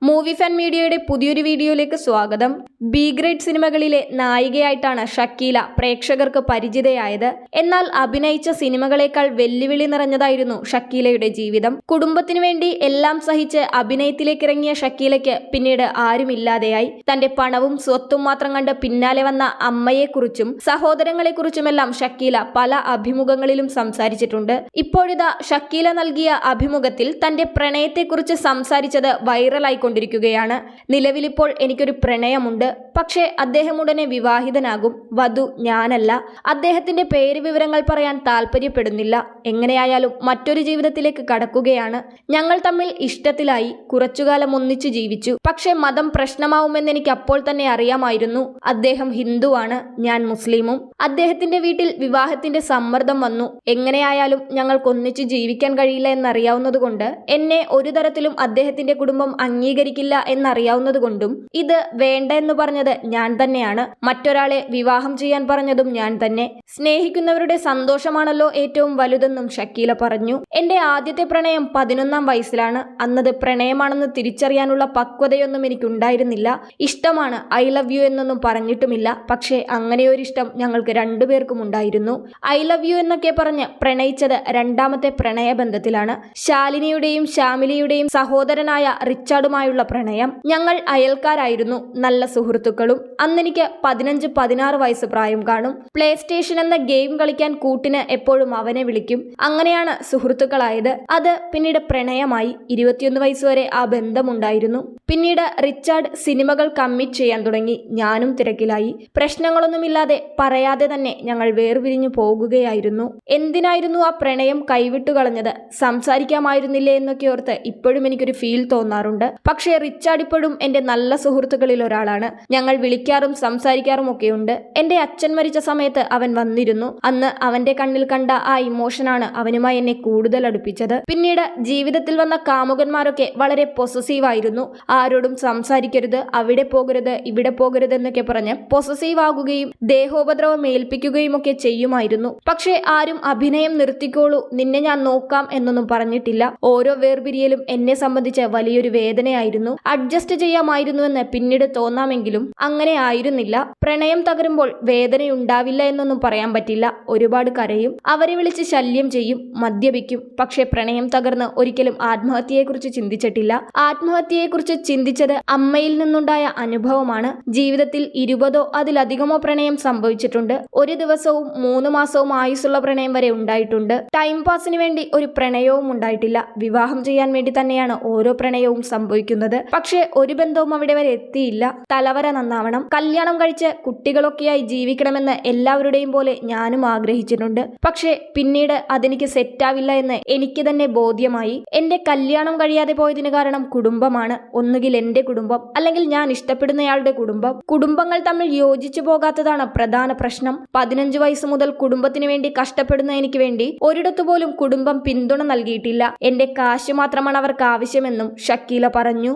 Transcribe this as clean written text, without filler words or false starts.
Movie fan മീഡിയയുടെ പുതിയൊരു വീഡിയോയിലേക്ക് സ്വാഗതം. ബി ഗ്രേഡ് സിനിമകളിലെ നായികയായിട്ടാണ് ഷക്കീല പ്രേക്ഷകർക്ക് പരിചിതയായത്. എന്നാൽ അഭിനയിച്ച സിനിമകളേക്കാൾ വെല്ലുവിളി നിറഞ്ഞതായിരുന്നു ഷക്കീലയുടെ ജീവിതം. കുടുംബത്തിനു വേണ്ടി എല്ലാം സഹിച്ച് അഭിനയത്തിലേക്കിറങ്ങിയ ഷക്കീലയ്ക്ക് പിന്നീട് ആരുമില്ലാതെയായി. തന്റെ പണവും സ്വത്തും മാത്രം കണ്ട് പിന്നാലെ വന്ന അമ്മയെക്കുറിച്ചും സഹോദരങ്ങളെക്കുറിച്ചുമെല്ലാം ഷക്കീല പല അഭിമുഖങ്ങളിലും സംസാരിച്ചിട്ടുണ്ട്. ഇപ്പോഴിതാ ഷക്കീല നൽകിയ അഭിമുഖത്തിൽ തന്റെ പ്രണയത്തെക്കുറിച്ച് സംസാരിച്ചത് വൈറലായിക്കൊണ്ടിരിക്കുകയാണ്. നിലവിലിപ്പോൾ എനിക്കൊരു പ്രണയമുണ്ട്, പക്ഷേ അദ്ദേഹം ഉടനെ വിവാഹിതനാകും. വധു ഞാനല്ല. അദ്ദേഹത്തിന്റെ പേര് വിവരങ്ങൾ പറയാൻ താല്പര്യപ്പെടുന്നില്ല. എങ്ങനെയായാലും മറ്റൊരു ജീവിതത്തിലേക്ക് കടക്കുകയാണ്. ഞങ്ങൾ തമ്മിൽ ഇഷ്ടത്തിലായി, കുറച്ചുകാലം ഒന്നിച്ചു ജീവിച്ചു. പക്ഷേ മതം പ്രശ്നമാവുമെന്ന് എനിക്ക് അപ്പോൾ തന്നെ അറിയാമായിരുന്നു. അദ്ദേഹം ഹിന്ദുവാണ്, ഞാൻ മുസ്ലിമും. അദ്ദേഹത്തിന്റെ വീട്ടിൽ വിവാഹത്തിന്റെ സമ്മർദ്ദം വന്നു. എങ്ങനെയായാലും ഞങ്ങൾക്കൊന്നിച്ചു ജീവിക്കാൻ കഴിയില്ല എന്നറിയാവുന്നതുകൊണ്ട്, എന്നെ ഒരു തരത്തിലും അദ്ദേഹത്തിന്റെ കുടുംബം അംഗീകരിക്കില്ല എന്നറിയാവുന്നതുകൊണ്ടും ഇത് വേണ്ട എന്ന് പറഞ്ഞത് ഞാൻ തന്നെയാണ്. മറ്റൊരാളെ വിവാഹം ചെയ്യാൻ പറഞ്ഞതും ഞാൻ തന്നെ. സ്നേഹിക്കുന്നവരുടെ സന്തോഷമാണല്ലോ ഏറ്റവും വലുതെന്നും ഷക്കീല പറഞ്ഞു. എന്റെ ആദ്യത്തെ പ്രണയം 11ാം വയസ്സിലാണ്. അന്നത് പ്രണയമാണെന്ന് തിരിച്ചറിയാനുള്ള പക്വതയൊന്നും എനിക്കുണ്ടായിരുന്നില്ല. ഇഷ്ടമാണ്, ഐ ലവ് യു എന്നൊന്നും പറഞ്ഞിട്ടുമില്ല. പക്ഷേ അങ്ങനെയൊരിഷ്ടം ഞങ്ങൾക്ക് രണ്ടുപേർക്കും ഉണ്ടായിരുന്നു. ഐ ലവ് യു എന്നൊക്കെ പറഞ്ഞ് പ്രണയിച്ചത് രണ്ടാമത്തെ പ്രണയബന്ധത്തിലാണ്. ശാലിനിയുടെയും ശ്യാമിലിയുടെയും സഹോദരനായ റിച്ചാർഡുമായുള്ള പ്രണയം. ഞങ്ങൾ അയൽക്കാരായിരുന്നു, നല്ല സുഹൃത്തുക്കളും. അന്നെനിക്ക് 15-16 വയസ്സ് പ്രായം കാണും. പ്ലേ സ്റ്റേഷൻ എന്ന ഗെയിം കളിക്കാൻ കൂട്ടിന് എപ്പോഴും അവനെ വിളിക്കും. അങ്ങനെയാണ് സുഹൃത്തുക്കളായത്. അത് പിന്നീട് പ്രണയമായി. 21 വയസ്സുവരെ ആ ബന്ധമുണ്ടായിരുന്നു. പിന്നീട് റിച്ചാർഡ് സിനിമകൾ കമ്മിറ്റ് ചെയ്യാൻ തുടങ്ങി. ഞാനും തിരക്കിലായി. പ്രശ്നങ്ങളൊന്നുമില്ലാതെ പറയാതെ തന്നെ ഞങ്ങൾ വേർപിരിഞ്ഞു പോകുകയായിരുന്നു. എന്തിനായിരുന്നു ആ പ്രണയം കൈവിട്ടു കളഞ്ഞത്? സംസാരിക്കാമായിരുന്നില്ലേ എന്നൊക്കെ ഓർത്ത് ഇപ്പോഴും എനിക്കൊരു ഫീൽ തോന്നാറുണ്ട്. പക്ഷേ റിച്ചാർഡ് ഇപ്പോഴും എന്റെ നല്ല സുഹൃത്തുക്കളിൽ ഒരാളാണ്. ഞങ്ങൾ വിളിക്കാറും സംസാരിക്കാറും ഒക്കെയുണ്ട്. എന്റെ അച്ഛൻ മരിച്ച സമയത്ത് അവൻ വന്നിരുന്നു. അന്ന് അവന്റെ കണ്ണിൽ കണ്ട ആ ഇമോഷനാണ് അവനുമായി എന്നെ കൂടുതൽ അടുപ്പിച്ചത്. പിന്നീട് ജീവിതത്തിൽ വന്ന കാമുകന്മാരൊക്കെ വളരെ പൊസസീവായിരുന്നു. ആരോടും സംസാരിക്കരുത്, അവിടെ പോകരുത്, ഇവിടെ പോകരുത് എന്നൊക്കെ പറഞ്ഞ് പൊസസീവ് ആകുകയും ദേഹോപദ്രവം ഏൽപ്പിക്കുകയും ഒക്കെ ചെയ്യുമായിരുന്നു. പക്ഷേ ആരും അഭിനയം നിർത്തിക്കോളൂ, നിന്നെ ഞാൻ നോക്കാം എന്നൊന്നും പറഞ്ഞിട്ടില്ല. ഓരോ വേർപിരിയലും എന്നെ സംബന്ധിച്ച് വലിയൊരു വേദനയായിരുന്നു. അഡ്ജസ്റ്റ് ചെയ്യാമായിരുന്നുവെന്ന് പിന്നീട് തോന്നാമെങ്കിലും അങ്ങനെ ആയിരുന്നില്ല. പ്രണയം തകരുമ്പോൾ വേദനയുണ്ടാവില്ല എന്നൊന്നും പറയാൻ പറ്റില്ല. ഒരുപാട് കരയും, അവരെ വിളിച്ച് ശല്യം ചെയ്യും, മദ്യപിക്കും. പക്ഷെ പ്രണയം തകർന്ന് ഒരിക്കലും ആത്മഹത്യയെക്കുറിച്ച് ചിന്തിച്ചിട്ടില്ല. ആത്മഹത്യയെക്കുറിച്ച് ചിന്തിച്ചത് അമ്മയിൽ നിന്നുണ്ടായ അനുഭവമാണ്. ജീവിതത്തിൽ 20ഓ അതിലധികമോ പ്രണയം സംഭവിച്ചിട്ടുണ്ട്. ഒരു ദിവസവും 3 മാസവും ആയുസ്സുള്ള പ്രണയം വരെ ഉണ്ടായിട്ടുണ്ട്. ടൈം പാസിന് വേണ്ടി ഒരു പ്രണയവും ഉണ്ടായിട്ടില്ല. വിവാഹം ചെയ്യാൻ വേണ്ടി തന്നെയാണ് ഓരോ പ്രണയവും സംഭവിക്കുന്നത്. പക്ഷേ ഒരു ബന്ധവും അവിടെ വരെ എത്തിയില്ല. തലവര നന്നാവണം, കല്യാണം കഴിച്ച് കുട്ടികളൊക്കെയായി ജീവിക്കണമെന്ന് എല്ലാവരുടെയും പോലെ ഞാനും ആഗ്രഹിച്ചിട്ടുണ്ട്. പക്ഷേ പിന്നീട് അതെനിക്ക് സെറ്റാവില്ല എന്ന് എനിക്ക് തന്നെ ബോധ്യമായി. എന്റെ കല്യാണം കഴിയാതെ പോയതിന് കാരണം കുടുംബമാണ്. ഒന്നുകിൽ എന്റെ കുടുംബം, അല്ലെങ്കിൽ ഞാൻ ഇഷ്ടപ്പെടുന്നയാളുടെ കുടുംബം. കുടുംബങ്ങൾ തമ്മിൽ യോജിച്ചു പോകാത്തതാണ് പ്രധാന പ്രശ്നം. 15 വയസ്സ് മുതൽ കുടുംബത്തിന് വേണ്ടി കഷ്ടപ്പെടുന്ന എനിക്ക് വേണ്ടി ഒരിടത്തു പോലും കുടുംബം പിന്തുണ നൽകിയിട്ടില്ല. എന്റെ കാശ് മാത്രമാണ് അവർക്ക് ആവശ്യമെന്നും ഷക്കീല പറഞ്ഞു.